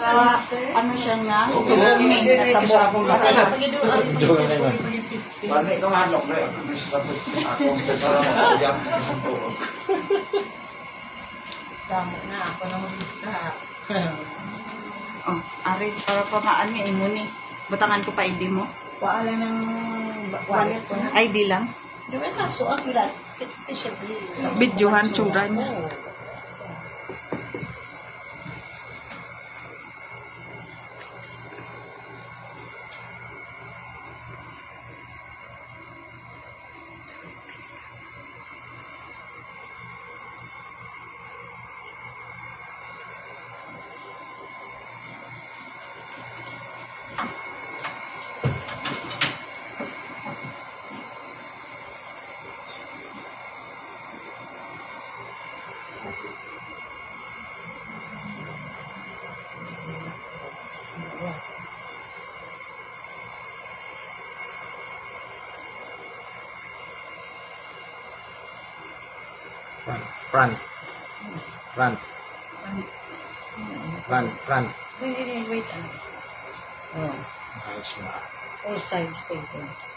para ano siya nga, suluming at tabo akong bakala. Paano ikaw hanok na ako para makakayam isang tuon. Damo na ako na mag-isa. Oh, ari, para pa maano imuni. Butangan ko pa ID mo. Paalam ng wallet ko na. ID lang. Di ba na? So, ako lang. Videohan, tsura niya. Front. Wait. Oh. All sides taken.